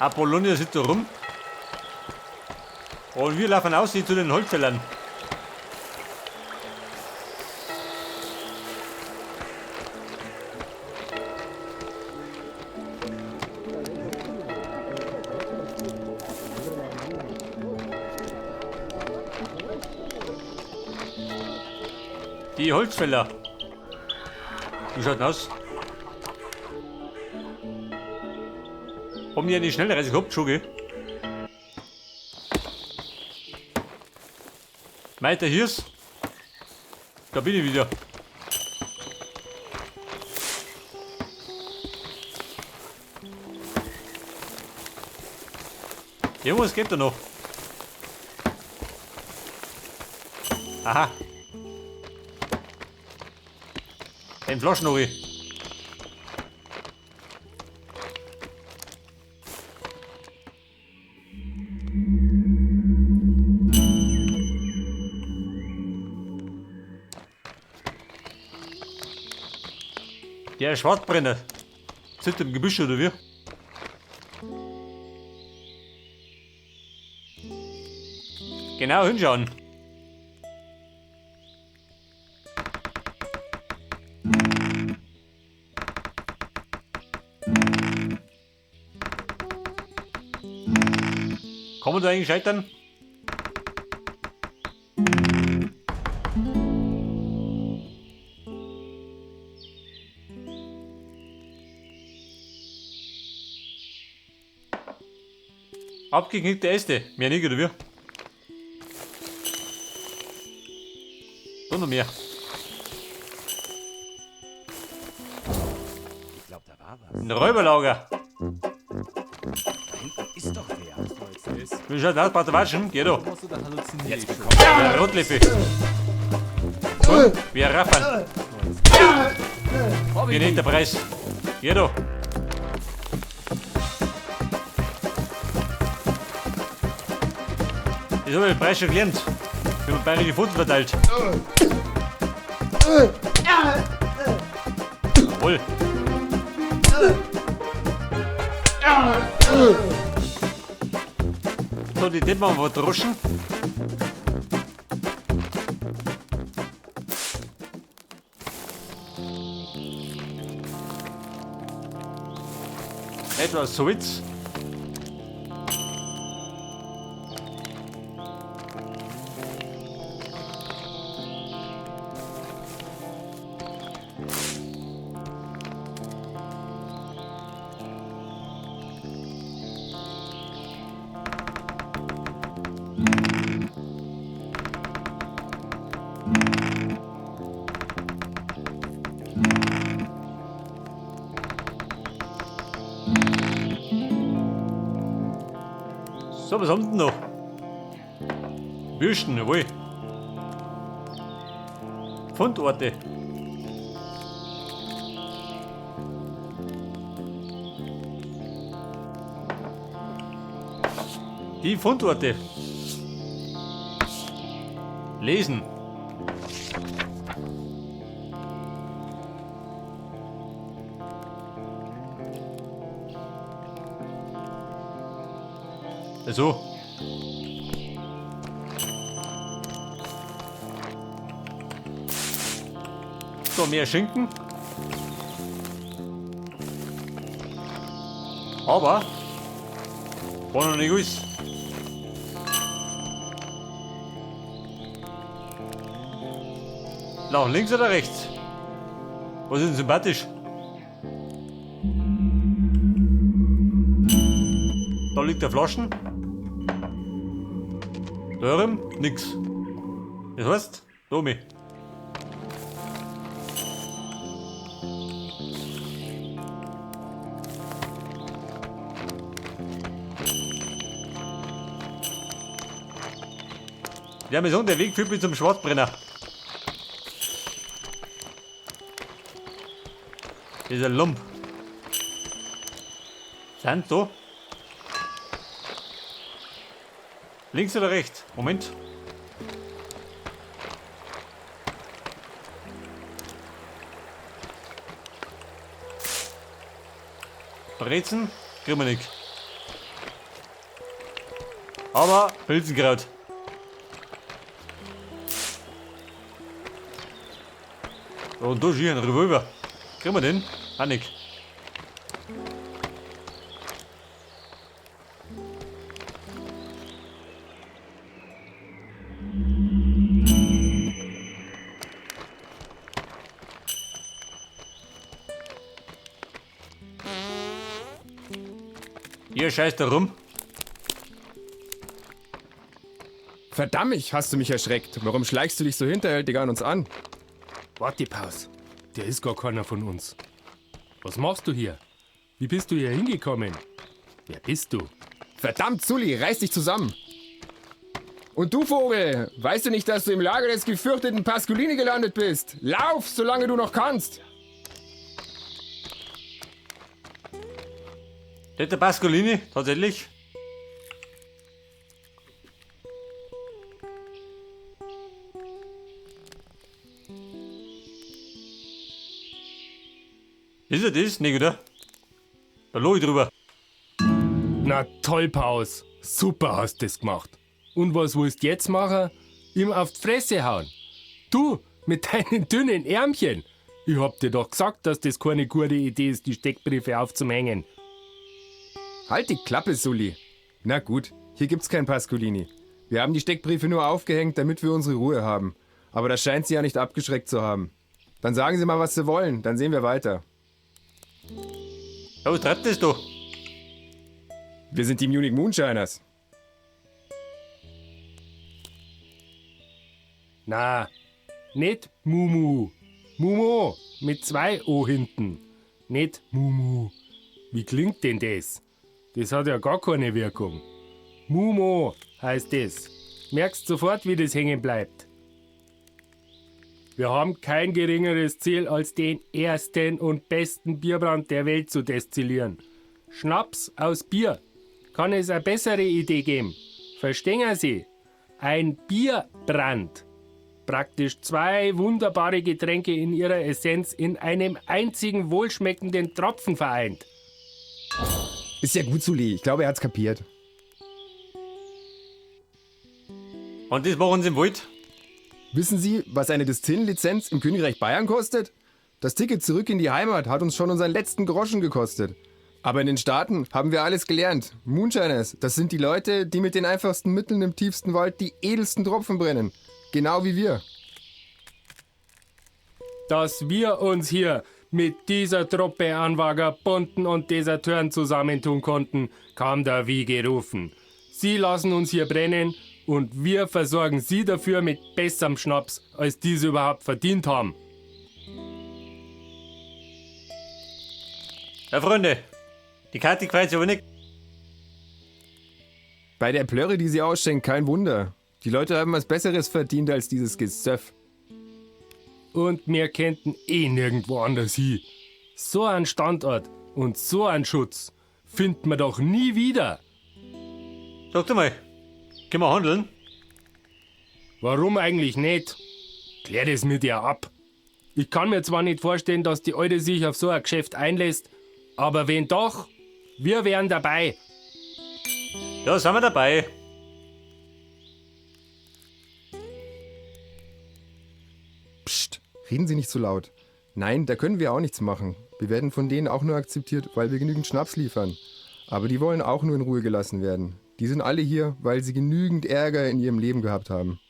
Apollonia sitzt da rum. Und wir laufen aus zu den Holzfällern. Die Holzfäller. Wie schaut denn aus? Haben die eine schnellere gehabt, schon, gell? Meiter Hirs. Da bin ich wieder. Irgendwas geht da noch. Aha. Ein Flaschennori. Der Schwarzbrenner. Sitzt im Gebüsch oder wie? Genau hinschauen. Kann man da eigentlich scheitern? Abgeknickte Äste, mehr nicht, oder wie? Da noch mehr. Ich glaube, da war was. Ein Räuberlager. Da hinten ist doch wer. Wie schaut aus, Pater Waschen? Geh doch. Musst du da halluzinieren? Jetzt bekommt Der Rotlippe. So, wir raffern. Wie nicht der Preis. Geh doch. Ich habe den Preis schon gelernt. Wenn man bayerische Pfoten verteilt. Jawohl. So, die Deppen haben wir verdroschen. Etwas Switz. So, was haben wir denn noch? Büsten, jawohl. Fundorte. Die Fundorte. Lesen. So. So, mehr Schinken. Aber war noch nicht alles. Nach links oder rechts? Was ist denn sympathisch? Da liegt der Flaschen. Da oben nix. Das heißt, da oben. Wir haben jetzt der Weg führt bis zum Schwarzbrenner. Das ist ein Lump. Sind da? Links oder rechts? Moment. Brezen? Kriegen wir nicht. Aber Pilzenkraut. So, und da hier ein Revolver. Kriegen wir den? Auch nicht. Ihr scheißt da rum. Verdammt, hast du mich erschreckt. Warum schleichst du dich so hinterhältig an uns an? Warte, Paus. Der ist gar keiner von uns. Was machst du hier? Wie bist du hier hingekommen? Wer bist du? Verdammt, Sully, reiß dich zusammen. Und du, Vogel, weißt du nicht, dass du im Lager des gefürchteten Pascolini gelandet bist? Lauf, solange du noch kannst. Der Pascolini, tatsächlich. Ist er das? Nicht, oder? Da lag ich drüber. Na toll, Paus. Super hast du das gemacht. Und was willst du jetzt machen? Ihm auf die Fresse hauen. Du, mit deinen dünnen Ärmchen. Ich hab dir doch gesagt, dass das keine gute Idee ist, die Steckbriefe aufzuhängen. Halt die Klappe, Sully. Na gut, hier gibt's kein Pascolini. Wir haben die Steckbriefe nur aufgehängt, damit wir unsere Ruhe haben. Aber das scheint sie ja nicht abgeschreckt zu haben. Dann sagen Sie mal, was Sie wollen, dann sehen wir weiter. Ja, was treibt das da? Wir sind die Munich Moonshiners. Na, nicht Mumu. Mumu, mit 2 O hinten. Nicht Mumu. Wie klingt denn das? Das hat ja gar keine Wirkung. Mumu heißt das. Merkst sofort, wie das hängen bleibt. Wir haben kein geringeres Ziel, als den ersten und besten Bierbrand der Welt zu destillieren. Schnaps aus Bier. Kann es eine bessere Idee geben? Verstehen Sie? Ein Bierbrand. Praktisch 2 wunderbare Getränke in ihrer Essenz in einem einzigen wohlschmeckenden Tropfen vereint. Ist ja gut, Sully. Ich glaube, er hat's kapiert. Und das machen sie im Wald? Wissen Sie, was eine Distillenlizenz im Königreich Bayern kostet? Das Ticket zurück in die Heimat hat uns schon unseren letzten Groschen gekostet. Aber in den Staaten haben wir alles gelernt. Moonshiners, das sind die Leute, die mit den einfachsten Mitteln im tiefsten Wald die edelsten Tropfen brennen. Genau wie wir. Dass wir uns hier mit dieser Truppe an Vagabunden und Deserteuren zusammentun konnten, kam da wie gerufen. Sie lassen uns hier brennen und wir versorgen sie dafür mit besserem Schnaps, als diese überhaupt verdient haben. Ja, Freunde, die Karte gefällt sich aber nicht. Bei der Plörre, die sie ausschenkt, kein Wunder. Die Leute haben was Besseres verdient als dieses Gesöff. Und wir könnten eh nirgendwo anders hin. So einen Standort und so einen Schutz findet man doch nie wieder. Sagt mal, können wir handeln? Warum eigentlich nicht? Klär das mit ihr ab. Ich kann mir zwar nicht vorstellen, dass die Alte sich auf so ein Geschäft einlässt, aber wenn doch, wir wären dabei. Ja, sind wir dabei. Psst, reden Sie nicht so laut. Nein, da können wir auch nichts machen. Wir werden von denen auch nur akzeptiert, weil wir genügend Schnaps liefern. Aber die wollen auch nur in Ruhe gelassen werden. Die sind alle hier, weil sie genügend Ärger in ihrem Leben gehabt haben.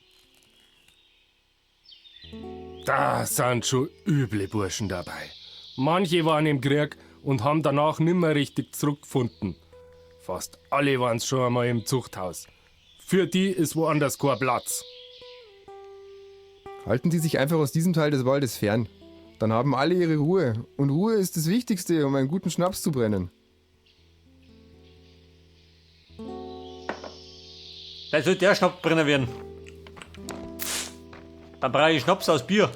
Da sind schon üble Burschen dabei. Manche waren im Krieg und haben danach nimmer richtig zurückgefunden. Fast alle waren's schon einmal im Zuchthaus. Für die ist woanders kein Platz. Halten Sie sich einfach aus diesem Teil des Waldes fern. Dann haben alle ihre Ruhe. Und Ruhe ist das Wichtigste, um einen guten Schnaps zu brennen. Da soll der Schnaps brennen werden. Dann brauche ich Schnaps aus Bier.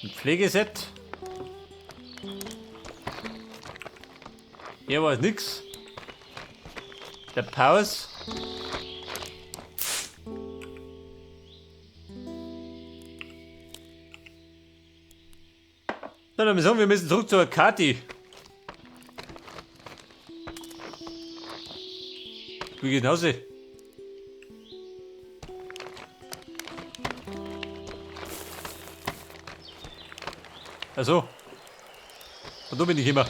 Ein Pflegeset. Hier war es nix. Der Pause. Dann würde ich sagen, wir müssen zurück zur Kati. Wie geht hinaus? Also. Und da bin ich immer.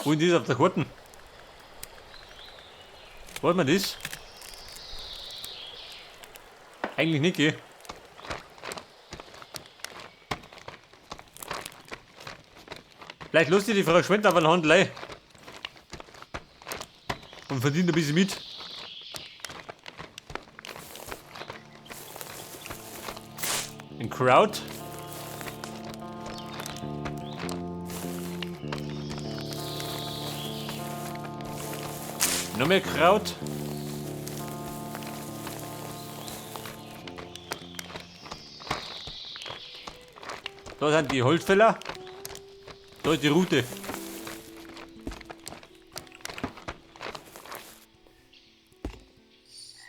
Wo ist das auf der Karte? Wollt man das? Eigentlich nicht, gell? Vielleicht lustig die Frau Schwend auf einen Handel und verdient ein bisschen mit. Ein Crowd. Noch mehr Kraut. Da sind die Holzfäller. Da ist die Route.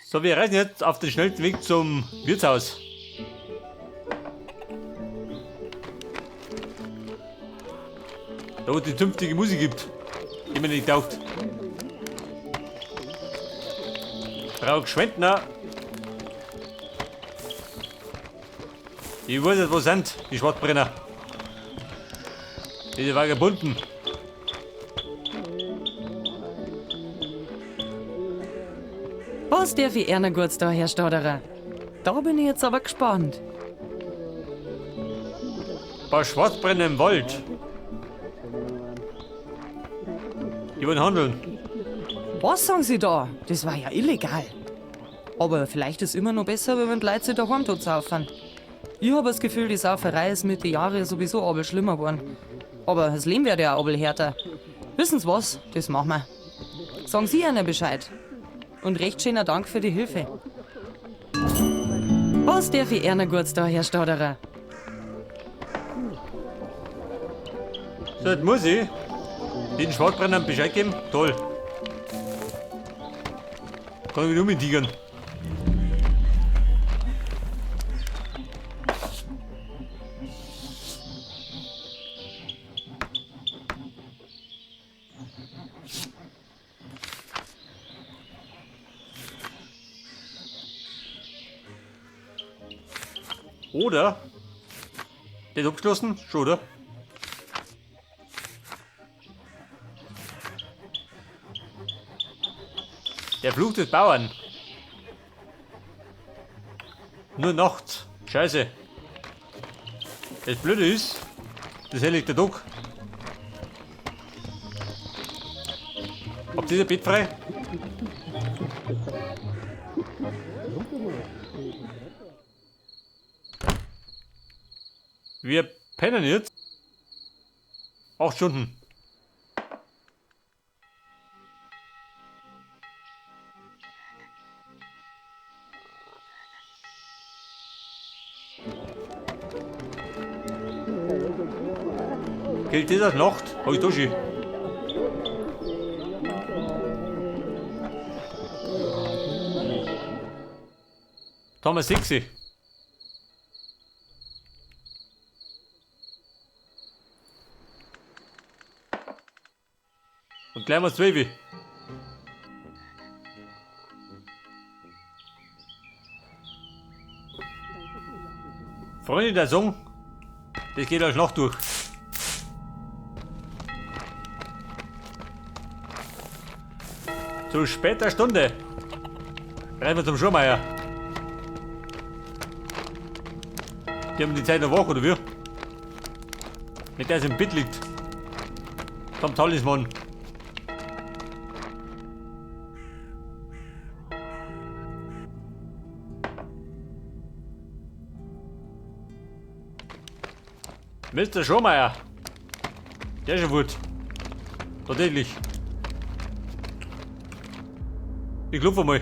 So, wir reisen jetzt auf den schnellsten Weg zum Wirtshaus. Da wo es die zünftige Musik gibt, die mir nicht taugt. Frau Gschwendner. Ich weiß nicht, wo sind die Schwarzbrenner. Diese Vagabunden. Was darf ich Ihnen kurz da, Herr Stauderer? Da bin ich jetzt aber gespannt. Ein paar Schwarzbrenner im Wald. Die wollen handeln. Was sagen Sie da? Das war ja illegal. Aber vielleicht ist immer noch besser, wenn die Leute sich daheim tot saufen. Ich habe das Gefühl, die Sauferei ist mit den Jahren sowieso abel schlimmer geworden. Aber das Leben wird ja abel härter. Wissen Sie was? Das machen wir. Sagen Sie ihnen Bescheid. Und recht schöner Dank für die Hilfe. Was darf ich Ihnen kurz da, Herr Stauderer? So, jetzt muss ich den Schwarzbrennern Bescheid geben. Toll. Kann ich wieder umtigern. Oder? Der ist abgeschlossen? Schon, oder? Der Fluch des Bauern. Nur nachts. Scheiße. Das Blöde ist, das helligt der Tag. Habt ihr das Bett frei? Wir pennen jetzt 8 Stunden. Gilt das als Nacht? Hab ich da schon. Da haben wir 6. Und gleich mal 12. Freunde der Song, das geht als Nacht durch. Zu später Stunde. Rennen wir zum Schurmeier. Die haben die Zeit noch wach, oder wie? Nicht der es im Bett liegt. Vom Talisman. Mr. Schurmeier. Der ist schon gut. Tatsächlich. Ich klopfe mal.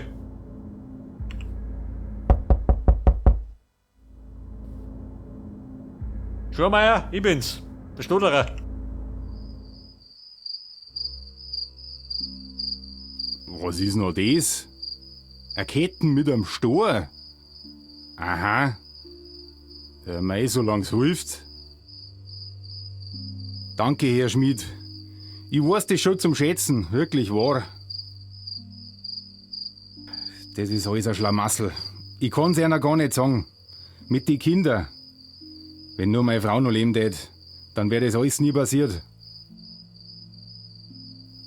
Schurmeier, ich bin's. Der Stoderer. Was ist noch das? Eine Ketten mit einem Stor? Aha. Ja, mei, solang's hilft. Danke, Herr Schmid. Ich weiß das schon zum Schätzen, wirklich wahr. Das ist alles ein Schlamassel. Ich kann's einer gar nicht sagen. Mit den Kindern. Wenn nur meine Frau noch leben tät, dann wäre das alles nie passiert.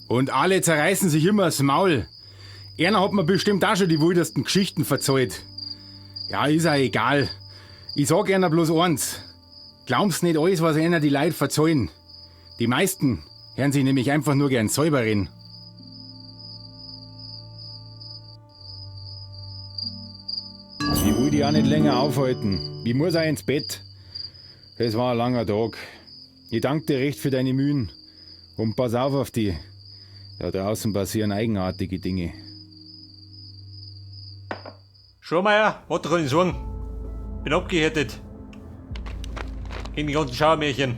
Und alle zerreißen sich immer das Maul. Einer hat mir bestimmt auch schon die wildesten Geschichten verzeiht. Ja, ist auch egal. Ich sag einer bloß eins. Glaub's nicht alles, was einer die Leute verzeihen. Die meisten hören sich nämlich einfach nur gern selber reden. Ich will dich auch nicht länger aufhalten. Ich muss auch ins Bett. Es war ein langer Tag. Ich danke dir recht für deine Mühen. Und pass auf dich. Da draußen passieren eigenartige Dinge. Schurmeier, was kann ich sagen? Bin abgehärtet. Gegen die ganzen Schauermärchen.